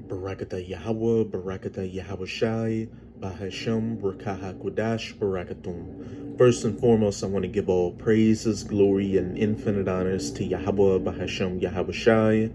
Barakata Yahweh, Barakata Yahweh Shai, Bahashem, Barakaha Kodash, Barakatum. First and foremost, I want to give all praises, glory, and infinite honors to Yahweh, Bahashem, Yahweh Shai.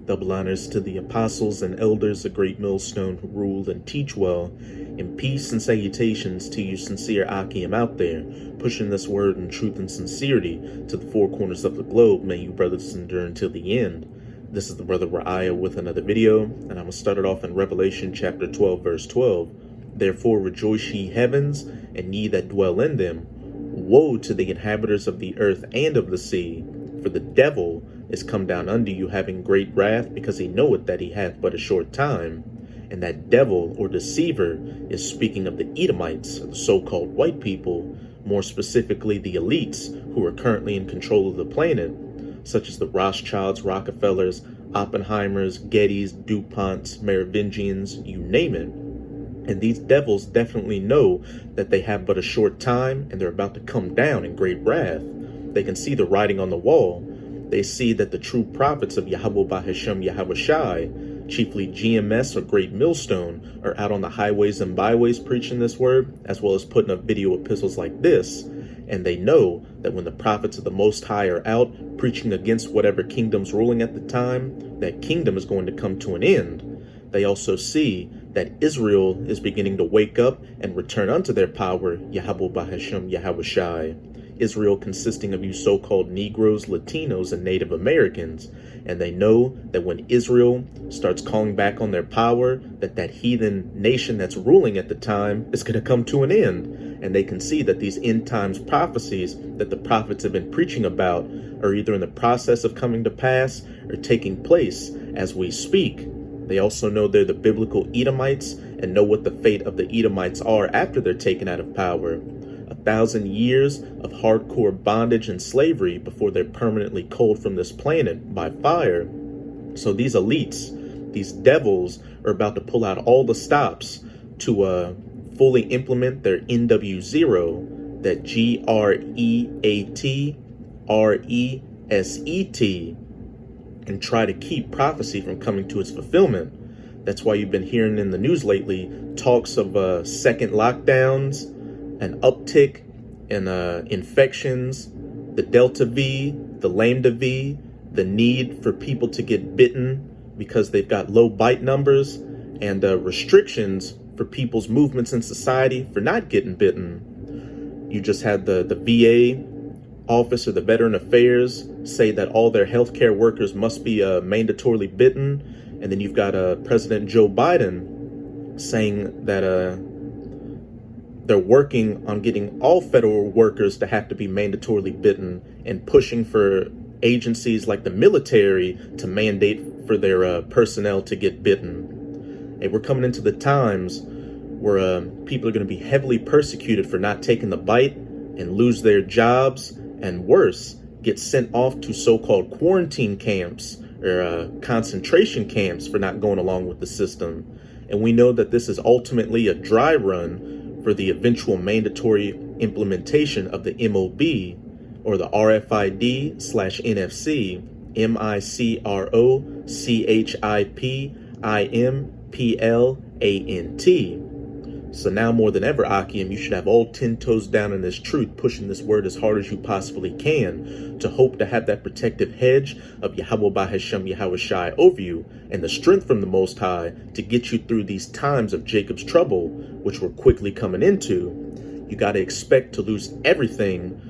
Double honors to the apostles and elders, the great millstone who rule and teach well. And peace and salutations to you sincere Akim out there, pushing this word in truth and sincerity to the four corners of the globe. May you brothers endure until the end. This is the brother Ra'aya with another video, and I'm going to start it off in Revelation chapter 12, verse 12. Therefore rejoice ye heavens, and ye that dwell in them. Woe to the inhabitants of the earth and of the sea, for the devil is come down unto you, having great wrath, because he knoweth that he hath but a short time. And that devil or deceiver is speaking of the Edomites, the so-called white people, more specifically the elites who are currently in control of the planet, such as the Rothschilds, Rockefellers, Oppenheimers, Gettys, DuPonts, Merovingians, you name it. And these devils definitely know that they have but a short time and they're about to come down in great wrath. They can see the writing on the wall. They see that the true prophets of Yahweh Bahashem Yahweh Shai, chiefly GMS or Great Millstone, are out on the highways and byways preaching this word, as well as putting up video epistles like this. And they know that when the prophets of the Most High are out preaching against whatever kingdom's ruling at the time, that kingdom is going to come to an end. They also see that Israel is beginning to wake up and return unto their power, Yahweh Bahashem Yahweh Shai. Israel consisting of you so-called Negroes, Latinos, and Native Americans. And they know that when Israel starts calling back on their power, that heathen nation that's ruling at the time is going to come to an end. And they can see that these end times prophecies that the prophets have been preaching about are either in the process of coming to pass or taking place as we speak. They also know they're the biblical Edomites and know what the fate of the Edomites are after they're taken out of power. 1,000 years of hardcore bondage and slavery before they're permanently culled from this planet by fire. So these elites, these devils, are about to pull out all the stops to fully implement their NW0, that GREATRESET, and try to keep prophecy from coming to its fulfillment. That's why you've been hearing in the news lately talks of second lockdowns, an uptick in infections, the Delta V, the Lambda V, the need for people to get bitten because they've got low bite numbers, and restrictions for people's movements in society for not getting bitten. You just had the VA office or the Veteran Affairs say that all their healthcare workers must be mandatorily bitten. And then you've got President Joe Biden saying that they're working on getting all federal workers to have to be mandatorily bitten, and pushing for agencies like the military to mandate for their personnel to get bitten. And we're coming into the times where people are going to be heavily persecuted for not taking the bite and lose their jobs, and worse, get sent off to so-called quarantine camps or concentration camps for not going along with the system. And we know that this is ultimately a dry run for the eventual mandatory implementation of the MOB, or the RFID/NFC, MICROCHIPIMPLANT. So now more than ever, Akim, you should have all 10 toes down in this truth, pushing this word as hard as you possibly can, to hope to have that protective hedge of Yahweh Bahashem Yahweh Shai over you, and the strength from the Most High to get you through these times of Jacob's trouble, which we're quickly coming into. You got to expect to lose everything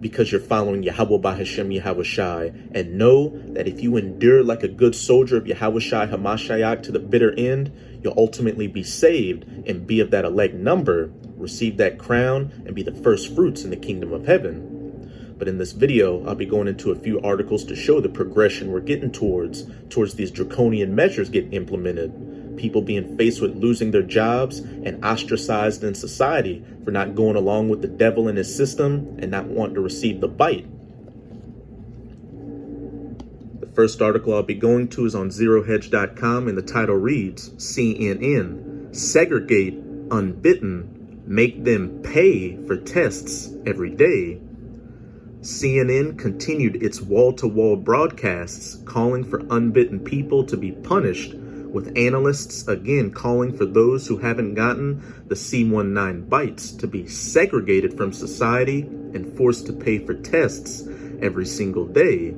because you're following Yahweh Bahashem Yahweh Shai, and know that if you endure like a good soldier of Yahweh Shai Hamashiach to the bitter end, you'll ultimately be saved and be of that elect number, receive that crown, and be the first fruits in the kingdom of heaven. But in this video, I'll be going into a few articles to show the progression we're getting towards these draconian measures getting implemented. People being faced with losing their jobs and ostracized in society for not going along with the devil and his system and not wanting to receive the bite. The first article I'll be going to is on ZeroHedge.com, and the title reads, CNN, segregate unbitten, make them pay for tests every day. CNN continued its wall-to-wall broadcasts calling for unbitten people to be punished with analysts again calling for those who haven't gotten the C19 bites to be segregated from society and forced to pay for tests every single day.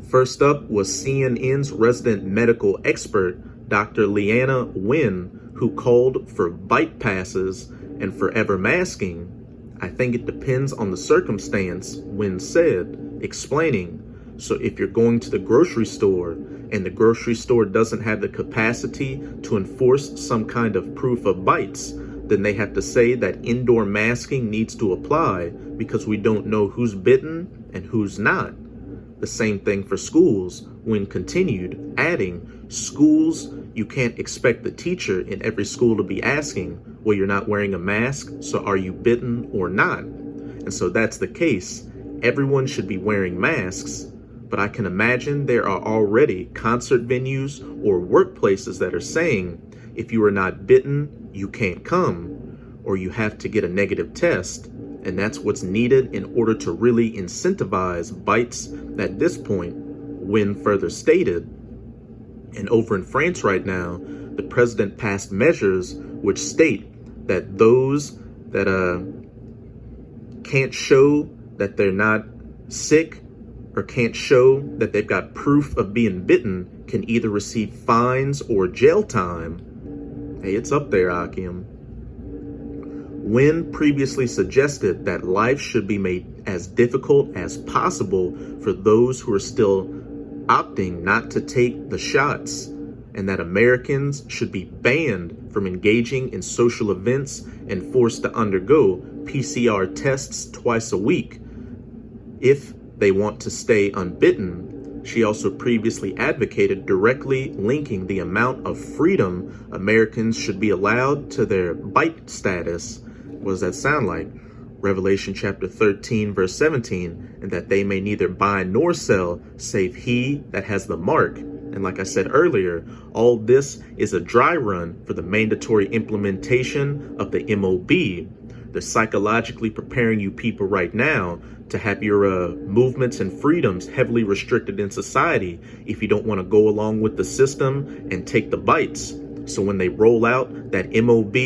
First up was CNN's resident medical expert, Dr. Leana Wen, who called for bite passes and forever masking. I think it depends on the circumstance, Wen said, explaining. So if you're going to the grocery store and the grocery store doesn't have the capacity to enforce some kind of proof of bites, then they have to say that indoor masking needs to apply because we don't know who's bitten and who's not. The same thing for schools, Wen continued, adding, schools, you can't expect the teacher in every school to be asking, well, you're not wearing a mask, so are you bitten or not? And so that's the case. Everyone should be wearing masks, but I can imagine there are already concert venues or workplaces that are saying, if you are not bitten, you can't come, or you have to get a negative test. And that's what's needed in order to really incentivize bites at this point, Wen further stated. And over in France right now, the president passed measures which state that those that can't show that they're not sick or can't show that they've got proof of being bitten can either receive fines or jail time. Hey, it's up there, Akim. Wen previously suggested that life should be made as difficult as possible for those who are still opting not to take the shots, and that Americans should be banned from engaging in social events and forced to undergo PCR tests twice a week if they want to stay unbitten. She also previously advocated directly linking the amount of freedom Americans should be allowed to their bite status. What does that sound like? Revelation chapter 13, verse 17, and that they may neither buy nor sell, save he that has the mark. And like I said earlier, all this is a dry run for the mandatory implementation of the MOB. They're psychologically preparing you people right now to have your movements and freedoms heavily restricted in society if you don't want to go along with the system and take the bites. So when they roll out that MOB,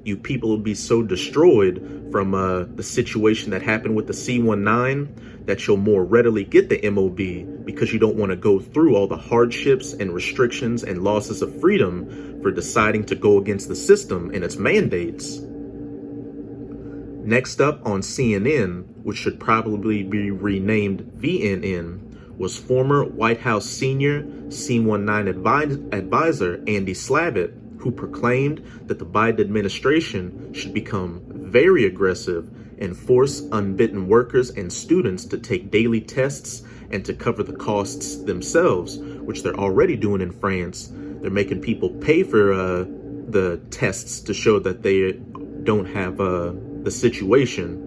you people will be so destroyed from the situation that happened with the C19 that you'll more readily get the MOB because you don't want to go through all the hardships and restrictions and losses of freedom for deciding to go against the system and its mandates. Next up on CNN, which should probably be renamed VNN, was former White House senior C19 advisor Andy Slavitt, who proclaimed that the Biden administration should become very aggressive and force unbitten workers and students to take daily tests and to cover the costs themselves, which they're already doing in France. They're making people pay for the tests to show that they don't have the situation.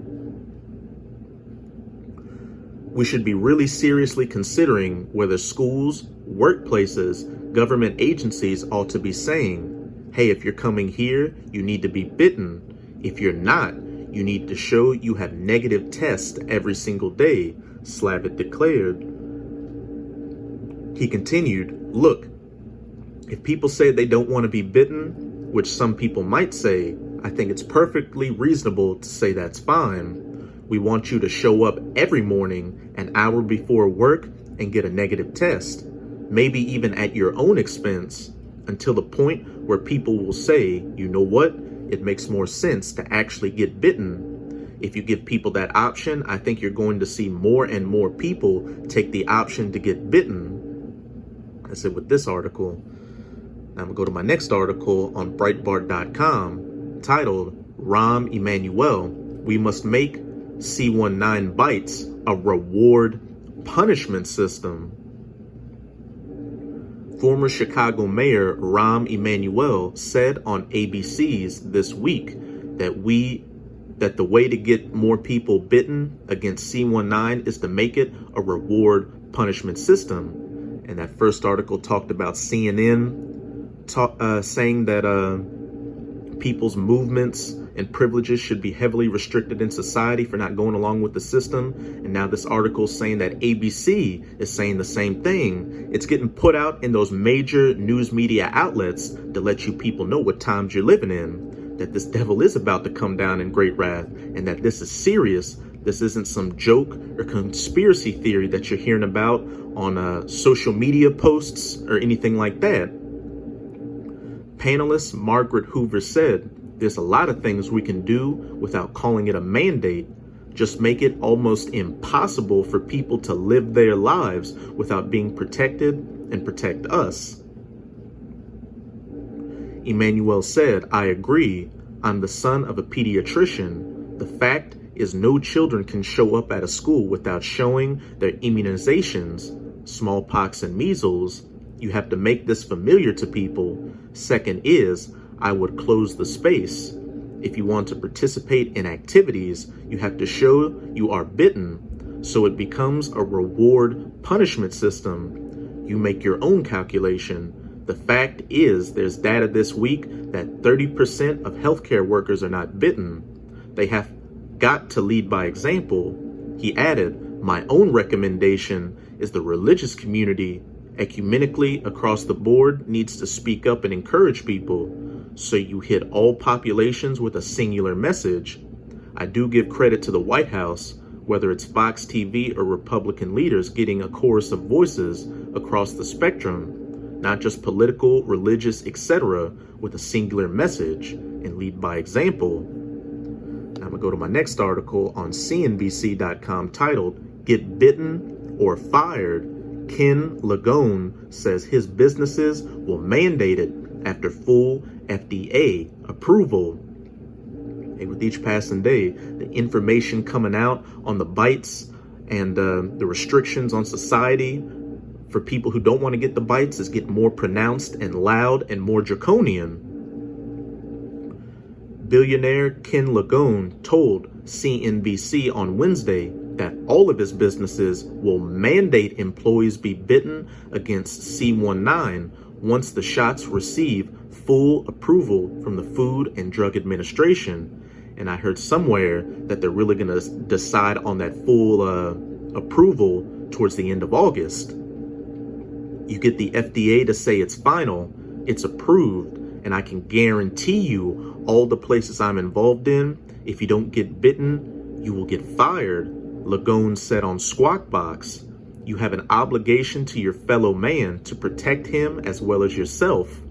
We should be really seriously considering whether schools, workplaces, government agencies ought to be saying, hey, if you're coming here, you need to be bitten. If you're not, you need to show you have negative tests every single day, Slavitt declared. He continued, look, if people say they don't want to be bitten, which some people might say, I think it's perfectly reasonable to say that's fine. We want you to show up every morning an hour before work and get a negative test, maybe even at your own expense, until the point where people will say, you know what, it makes more sense to actually get bitten. If you give people that option, I think you're going to see more and more people take the option to get bitten. That's it with this article. Now I'm gonna go to my next article on Breitbart.com titled, Rahm Emanuel, we must make C19 bites a reward punishment system. Former Chicago Mayor Rahm Emanuel said on ABC's This Week that the way to get more people bitten against C19 is to make it a reward punishment system. And that first article talked about CNN saying that people's movements and privileges should be heavily restricted in society for not going along with the system. And now this article is saying that ABC is saying the same thing. It's getting put out in those major news media outlets to let you people know what times you're living in, that this devil is about to come down in great wrath, and that this is serious. This isn't some joke or conspiracy theory that you're hearing about on social media posts or anything like that. Panelist Margaret Hoover said, "There's a lot of things we can do without calling it a mandate. Just make it almost impossible for people to live their lives without being protected and protect us." Emmanuel said, "I agree. I'm the son of a pediatrician. The fact is no children can show up at a school without showing their immunizations, smallpox and measles. You have to make this familiar to people. Second is, I would close the space. If you want to participate in activities, you have to show you are bitten, so it becomes a reward punishment system. You make your own calculation. The fact is, there's data this week that 30% of healthcare workers are not bitten. They have got to lead by example." He added, "My own recommendation is the religious community ecumenically across the board needs to speak up and encourage people, so you hit all populations with a singular message. I do give credit to the White House, whether it's Fox TV or Republican leaders getting a chorus of voices across the spectrum, not just political, religious, etc., with a singular message and lead by example." I'm gonna go to my next article on CNBC.com titled, "Get Bitten or Fired. Ken Lagone says his businesses will mandate it after full FDA approval." Hey, with each passing day, the information coming out on the bites and the restrictions on society for people who don't want to get the bites is getting more pronounced and loud and more draconian. Billionaire Ken Lagone told CNBC on Wednesday that all of his businesses will mandate employees be bitten against C-19 once the shots receive full approval from the Food and Drug Administration. And I heard somewhere that they're really going to decide on that full approval towards the end of August. You get the FDA to say it's final, it's approved, and I can guarantee you all the places I'm involved in, if you don't get bitten, you will get fired, Lagone said on Squawk Box. You have an obligation to your fellow man to protect him as well as yourself.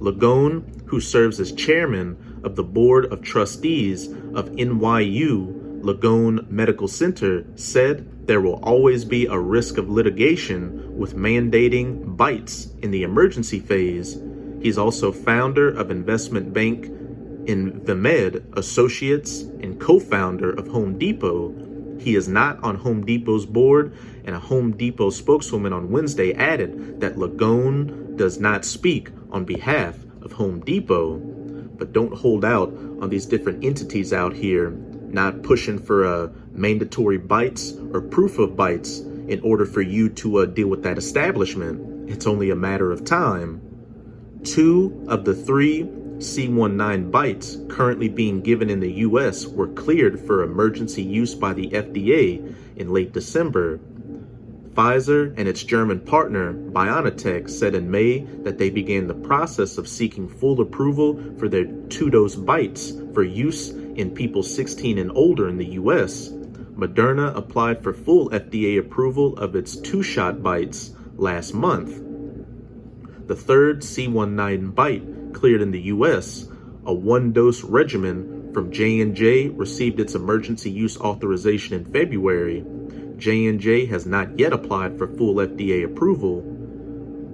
Lagone, who serves as chairman of the board of trustees of NYU Lagone Medical Center, said there will always be a risk of litigation with mandating bites in the emergency phase. He's also founder of investment bank InvestMed Associates and co-founder of Home Depot. He is not on Home Depot's board, and a Home Depot spokeswoman on Wednesday added that Lagone does not speak on behalf of Home Depot. But don't hold out on these different entities out here not pushing for mandatory bites or proof of bites in order for you to deal with that establishment. It's only a matter of time. 2 of the 3 C-19 bites currently being given in the U.S. were cleared for emergency use by the FDA in late December. Pfizer and its German partner, BioNTech, said in May that they began the process of seeking full approval for their 2-dose bites for use in people 16 and older in the U.S. Moderna applied for full FDA approval of its 2-shot bites last month. The 3rd C-19 bite cleared in the U.S., a 1-dose regimen from J&J, received its emergency use authorization in February. J&J has not yet applied for full FDA approval.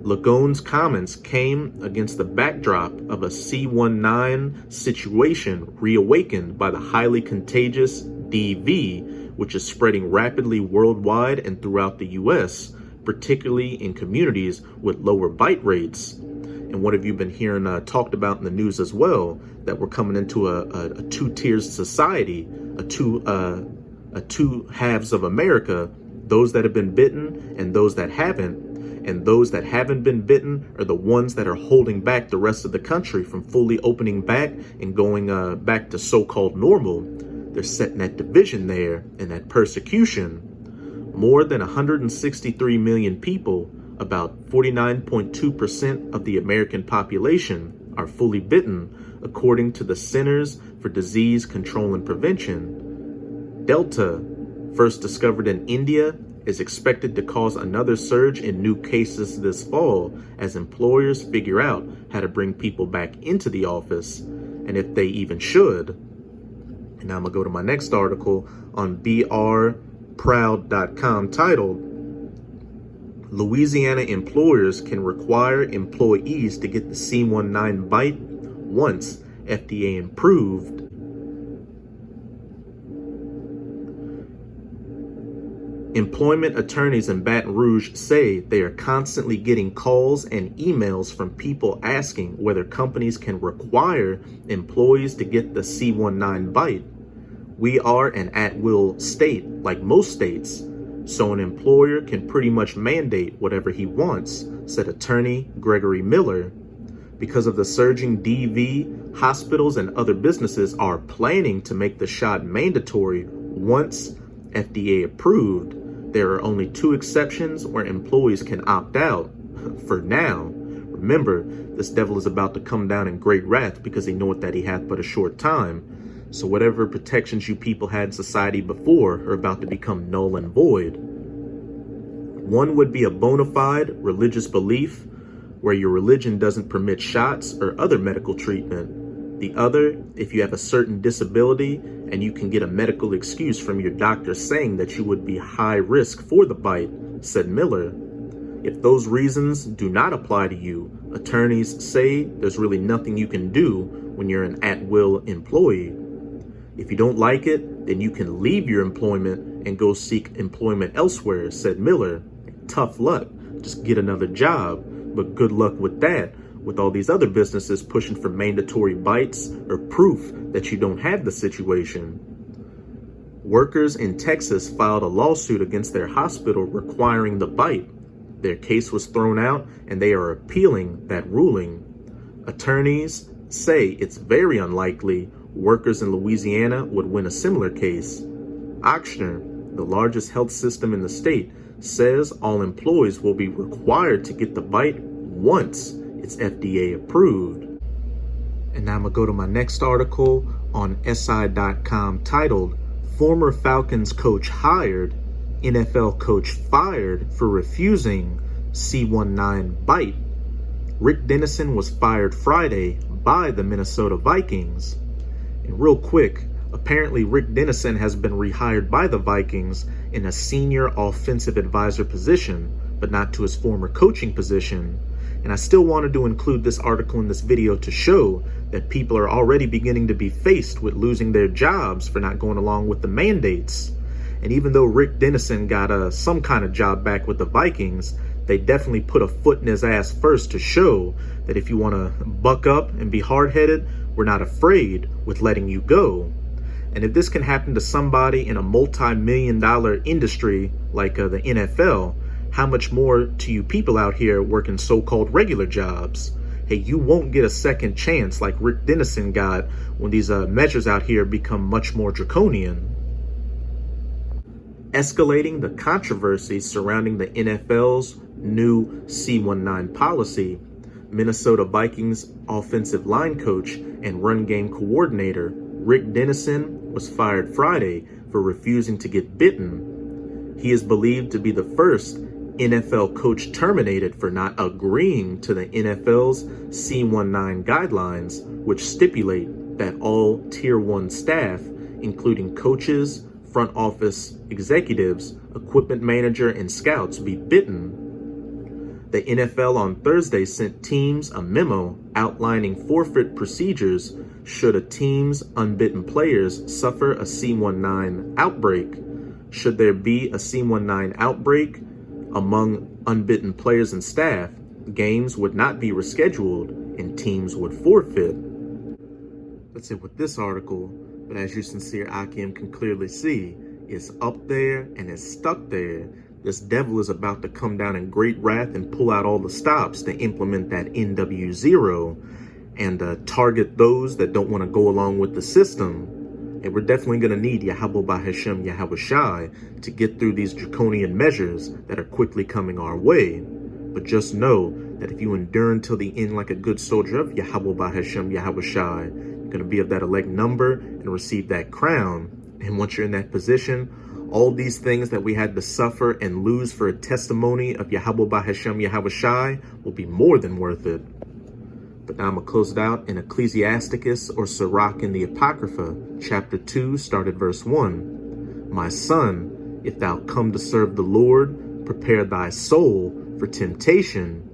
Lagone's comments came against the backdrop of a C-19 situation reawakened by the highly contagious DV, which is spreading rapidly worldwide and throughout the U.S., particularly in communities with lower bite rates. And what have you been hearing talked about in the news as well? That we're coming into a 2-tier society, a two halves of America, those that have been bitten and those that haven't. and those that haven't been bitten are the ones that are holding back the rest of the country from fully opening back and going back to so-called normal. They're setting that division there and that persecution. More than 163 million people, about 49.2% of the American population, are fully bitten, according to the Centers for Disease Control and Prevention. Delta, first discovered in India, is expected to cause another surge in new cases this fall as employers figure out how to bring people back into the office, and if they even should. And now I'm gonna go to my next article on brproud.com titled, Louisiana employers can require employees to get the C19 bite once FDA approved. Employment attorneys in Baton Rouge say they are constantly getting calls and emails from people asking whether companies can require employees to get the C19 bite. We are an at-will state, like most states, so an employer can pretty much mandate whatever he wants, said attorney Gregory Miller. Because of the surging DV, hospitals and other businesses are planning to make the shot mandatory once FDA approved. There are only 2 exceptions where employees can opt out. For now, remember, this devil is about to come down in great wrath because he knoweth that he hath but a short time. So whatever protections you people had in society before are about to become null and void. One would be a bona fide religious belief where your religion doesn't permit shots or other medical treatment. The other, if you have a certain disability and you can get a medical excuse from your doctor saying that you would be high risk for the bite, said Miller. If those reasons do not apply to you, attorneys say there's really nothing you can do when you're an at-will employee. If you don't like it, then you can leave your employment and go seek employment elsewhere, said Miller. Tough luck, just get another job, but good luck with that, with all these other businesses pushing for mandatory bites or proof that you don't have the situation. Workers in Texas filed a lawsuit against their hospital requiring the bite. Their case was thrown out and they are appealing that ruling. Attorneys say it's very unlikely workers in Louisiana would win a similar case. Ochsner, the largest health system in the state, says all employees will be required to get the bite once it's FDA approved. And now I'm gonna go to my next article on SI.com titled, Former Falcons coach hired, NFL coach fired for refusing C19 bite. Rick Dennison was fired Friday by the Minnesota Vikings. And real quick, apparently Rick Dennison has been rehired by the Vikings in a senior offensive advisor position, but not to his former coaching position. And I still wanted to include this article in this video to show that people are already beginning to be faced with losing their jobs for not going along with the mandates. And even though Rick Dennison got some kind of job back with the Vikings, they definitely put a foot in his ass first to show that if you want to buck up and be hard-headed, we're not afraid with letting you go. And if this can happen to somebody in a multi-million-dollar industry like the NFL, how much more to you people out here working so-called regular jobs? Hey, you won't get a second chance like Rick Dennison got when these measures out here become much more draconian. Escalating the controversy surrounding the NFL's new C19 policy, Minnesota Vikings offensive line coach and run game coordinator Rick Dennison was fired Friday for refusing to get bitten. He is believed to be the first NFL coach terminated for not agreeing to the NFL's C19 guidelines, which stipulate that all Tier 1 staff, including coaches, front office executives, equipment manager, and scouts, be bitten. The NFL on Thursday sent teams a memo outlining forfeit procedures should a team's unbitten players suffer a C19 outbreak. Should there be a C19 outbreak among unbitten players and staff, games would not be rescheduled and teams would forfeit. That's it with this article, but as you sincere Akim can clearly see, it's up there and it's stuck there. This devil is about to come down in great wrath and pull out all the stops to implement that NW0 and target those that don't want to go along with the system. And we're definitely going to need Yahweh Bahashem Yahweh Shai to get through these draconian measures that are quickly coming our way. But just know that if you endure until the end like a good soldier of Yahweh Bahashem Yahweh Shai, you're going to be of that elect number and receive that crown. And once you're in that position, all these things that we had to suffer and lose for a testimony of Yahweh Bahashem Yahweh Shai will be more than worth it. But now I'm going to close it out in Ecclesiasticus or Sirach in the Apocrypha, chapter 2, start at verse 1. My son, if thou come to serve the Lord, prepare thy soul for temptation.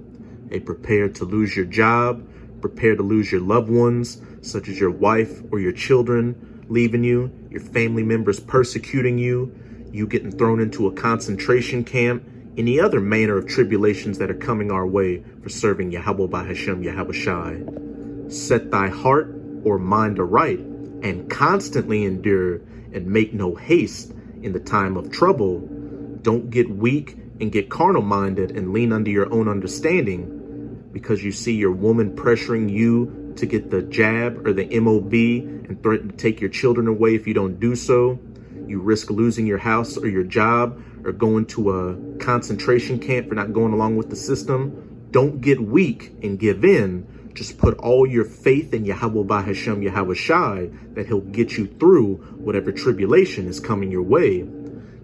Prepare to lose your job, prepare to lose your loved ones, such as your wife or your children leaving you, your family members persecuting you, you getting thrown into a concentration camp, any other manner of tribulations that are coming our way for serving Yahweh Bahashem Yahweh Shai. Set thy heart or mind aright, and constantly endure, and make no haste in the time of trouble. Don't get weak and get carnal-minded and lean under your own understanding, because you see your woman pressuring you to get the jab or the MOB and threaten to take your children away if you don't do so. You risk losing your house or your job or going to a concentration camp for not going along with the system. Don't get weak and give in. Just put all your faith in Yahweh Bahashem Yahweh Shai that he'll get you through whatever tribulation is coming your way.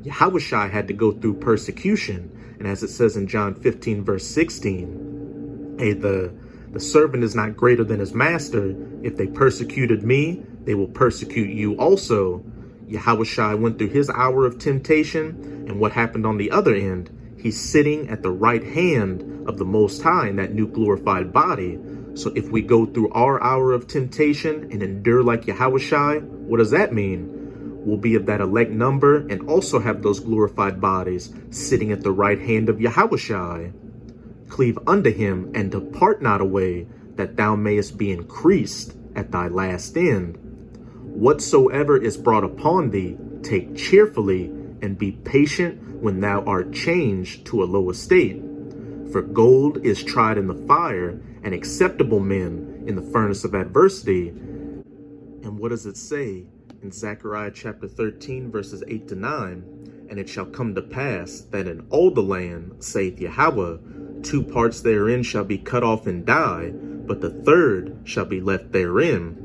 Yahweh Shai had to go through persecution. And as it says in John 15, verse 16, the servant is not greater than his master. If they persecuted me, they will persecute you also. Yahweh Shai went through his hour of temptation, and what happened on the other end? He's sitting at the right hand of the Most High in that new glorified body. So if we go through our hour of temptation and endure like Yahweh Shai, what does that mean? We'll be of that elect number and also have those glorified bodies sitting at the right hand of Yahweh Shai. Cleave unto him and depart not away, that thou mayest be increased at thy last end. Whatsoever is brought upon thee, take cheerfully, and be patient when thou art changed to a low estate. For gold is tried in the fire, and acceptable men in the furnace of adversity. And what does it say in Zechariah chapter 13, verses 8 to 9? And it shall come to pass that in all the land, saith Yahweh, 2 parts therein shall be cut off and die, but the third shall be left therein.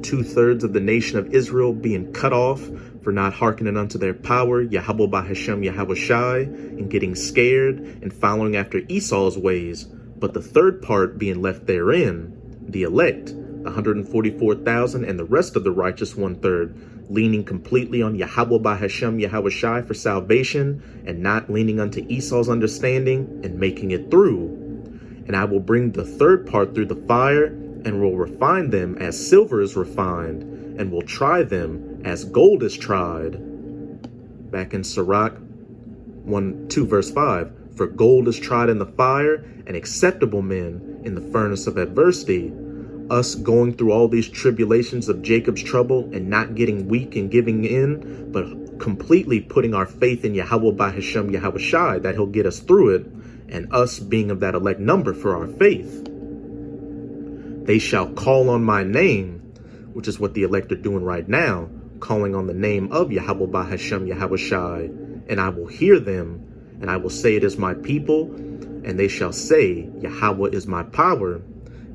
2/3 of the nation of Israel being cut off for not hearkening unto their power, Yahweh Bahashem Yahweh Shai, and getting scared and following after Esau's ways, but the third part being left therein, the elect, the 144,000, and the rest of the righteous 1/3, leaning completely on Yahweh Bahashem Yahweh Shai for salvation, and not leaning unto Esau's understanding and making it through. And I will bring the third part through the fire, and will refine them as silver is refined, and will try them as gold is tried. Back in Sirach 1:2 verse 5, for gold is tried in the fire, and acceptable men in the furnace of adversity. Us going through all these tribulations of Jacob's trouble and not getting weak and giving in, but completely putting our faith in Yahweh Bahashem Yahweh Shai that he'll get us through it, and us being of that elect number for our faith. They shall call on my name, which is what the elect are doing right now, calling on the name of Yahweh Bahashem Yahweh Shai, and I will hear them, and I will say it is my people, and they shall say Yahweh is my power.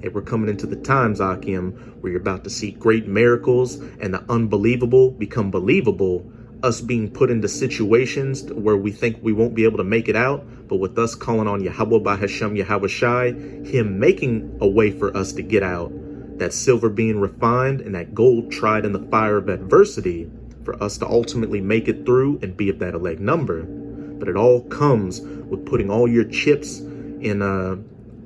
And we're coming into the times, Akim, where you're about to see great miracles and the unbelievable become believable. Us being put into situations where we think we won't be able to make it out, but with us calling on Yahweh Bahashem Yahweh Shai, him making a way for us to get out. That silver being refined and that gold tried in the fire of adversity for us to ultimately make it through and be of that elect number. But it all comes with putting all your chips in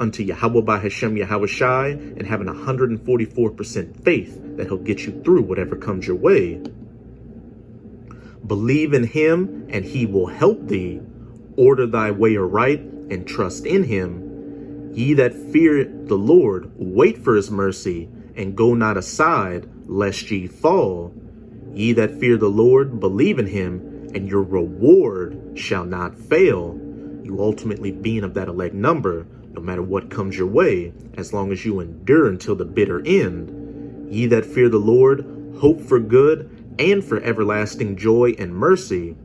unto Yahweh Bahashem Yahweh Shai and having 144% faith that he'll get you through whatever comes your way. Believe in him and he will help thee. Order thy way aright and trust in him. Ye that fear the Lord, wait for his mercy, and go not aside, lest ye fall. Ye that fear the Lord, believe in him, and your reward shall not fail. You ultimately being of that elect number, no matter what comes your way, as long as you endure until the bitter end. Ye that fear the Lord, hope for good and for everlasting joy and mercy.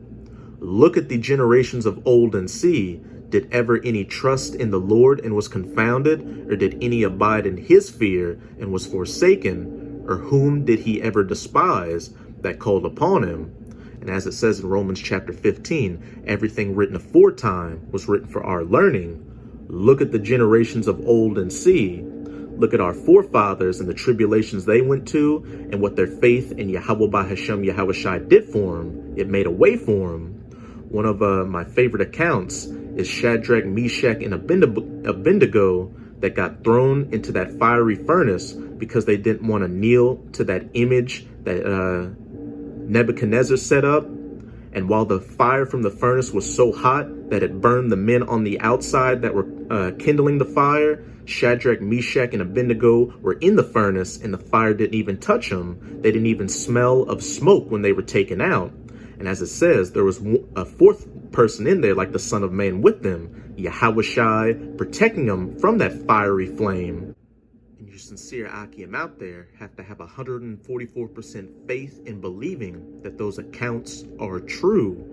Look at the generations of old and see, did ever any trust in the Lord and was confounded, or did any abide in his fear and was forsaken, or whom did he ever despise that called upon him? And as it says in Romans chapter 15, everything written aforetime was written for our learning. Look at the generations of old and see. Look at our forefathers and the tribulations they went to and what their faith in Yahweh Bahashem Yahushai did for them. It made a way for them. One of my favorite accounts is Shadrach, Meshach, and Abednego that got thrown into that fiery furnace because they didn't want to kneel to that image that Nebuchadnezzar set up. And while the fire from the furnace was so hot that it burned the men on the outside that were kindling the fire, Shadrach, Meshach, and Abednego were in the furnace, and the fire didn't even touch them. They didn't even smell of smoke when they were taken out. And as it says, there was a fourth person in there, like the Son of Man, with them, Yahushai, protecting them from that fiery flame. And you sincere Akim out there have to have 144% faith in believing that those accounts are true.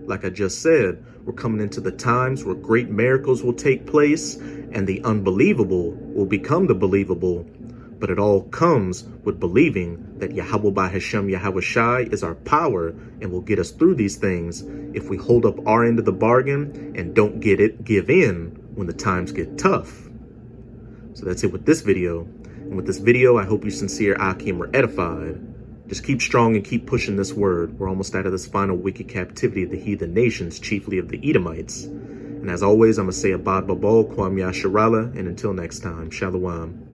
Like I just said, we're coming into the times where great miracles will take place and the unbelievable will become the believable. But it all comes with believing that Yahweh Bahashem Yahushai is our power and will get us through these things if we hold up our end of the bargain and don't give in when the times get tough. So that's it with this video. And with this video, I hope you sincere Akim are edified. Just keep strong and keep pushing this word. We're almost out of this final wicked captivity of the heathen nations, chiefly of the Edomites. And as always, I'm going to say Abad Babal, Kwam Yasharala, and until next time, Shalom.